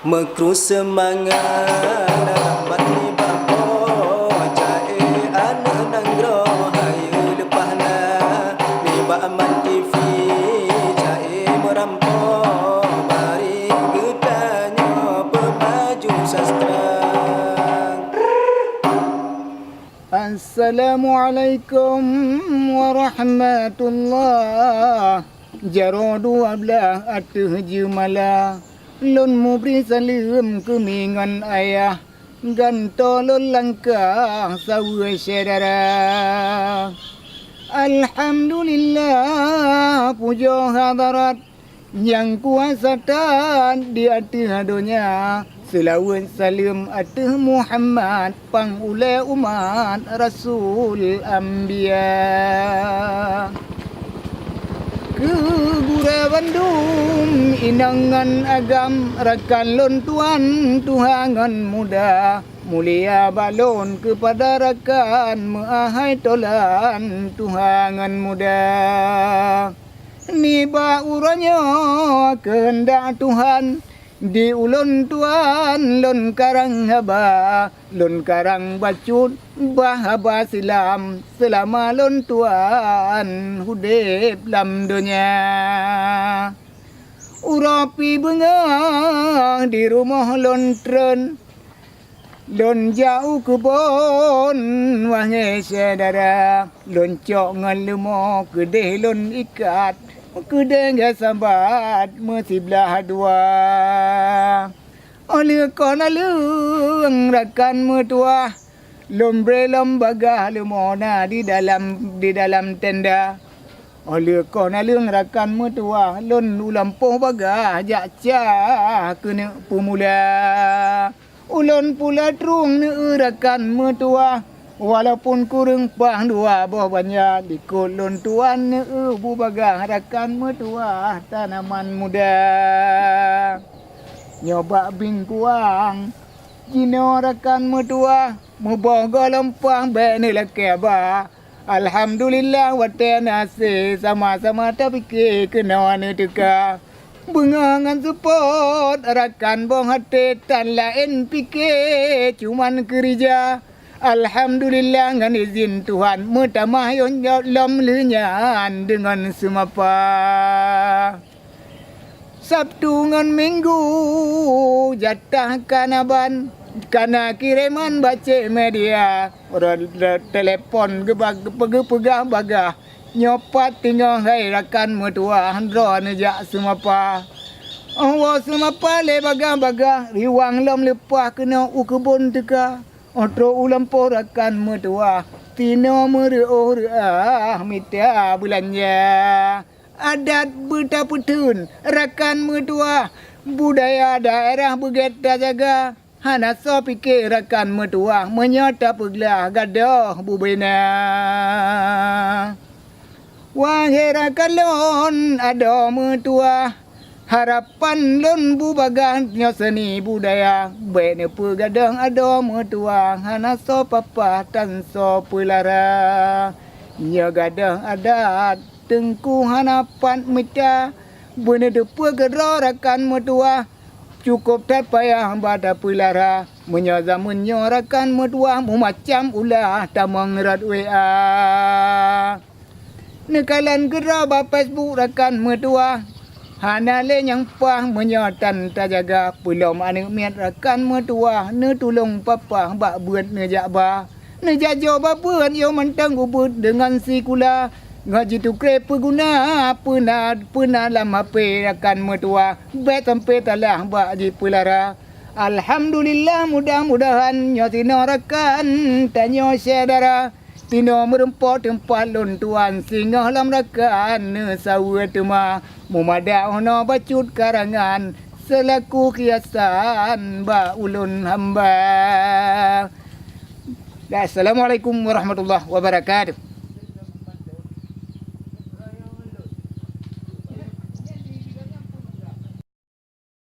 Mekru semangat rahmat ni babo jae anak nanggro hayu lepahna ni ba aman TV jae merampo mari gedanyo pemaju sastra. Assalamualaikum warahmatullahi jarodu ablah atuh jumala lun mubri salim kumingan ayah ganto lun langkah sawa syedara. Alhamdulillah puja hadarat yang kuasa tan di atas dunia. Selawat salim atas Muhammad pangulai umat Rasul Anbiya. Kegura Bandung inangan agam rakan lon tuan tuhangan muda mulia balon kepada rakan meahai tolan tuhangan muda. Ni ba uranya kehendak Tuhan di ulun tuan lon karang haba lon karang bacut bahaba silam selama lon tuan hudip lam dunia. Urapi bengah di rumah lon tren lon jauh kebon wahai saudara lon cok ngalemo kedeh lon ikat kedengga sambat mesiblah dua. Oleh kona lung rakan mertua lombre lombaga lemona di dalam tenda. Oleh kona lung rakan mertua lon ulampoh baga jakca kena pemula. Ulon pula trung ne rakan mertua walaupun kurang pah dua boh banyak di kolon tuan ne bu baga rakan mertua tanaman muda. Nyoba bing kuang jino rakan mertua mubogo lempang be ne lekeba. Alhamdulillah wate nasi sama-sama tapike kena ne teka. Bengangan support rakan bong hati tan lain pike cuman kerja. Alhamdulillah dengan izin Tuhan mutamah yon lom lenyan dengan semapa. Sabtu ngan Minggu jatah kanaban kana kiriman baca media orang telepon pegah bagah nyopat tinggal hai rakan mertua handro nejak semapa. Oh semapa le bagah riwang lom lepah kena ukebon teka. Otro ulam porakan mertua tino mereo mitya belanja. Adat betaputun rakan mertua budaya daerah begeta jaga. Hana so pikir rakan mertua menyata peglah gadoh bubena. Wahai rakan lon ada mertua harapan lon bubagan nyo seni budaya bene pegadang ada mertua hana so papa tan so pelara nyo gadang adat tengku hanapan mita bene de pegero rakan mertua cukup tak payah bada pelara menyo zaman nyo rakan mertua mu macam ulah tamang rat WA nekalan gera ba Facebook rakan mertua. Hana le yang pah menyotan tajaga belum anak miat rakan mertua ne tulung papa bak buat ne jakba ne jajo bapa yo mentang ubut dengan si kula ngaji tu kre peguna puna lam HP rakan mertua bet sampai talah bak ji pelara. Alhamdulillah mudah-mudahan nyo tino rakan tanyo saudara tino merempot tempat lon tuan singgah lam rakan ne sawa tema mumada ono bacut karangan selaku kiasan ba ulun hamba. Assalamualaikum warahmatullahi wabarakatuh.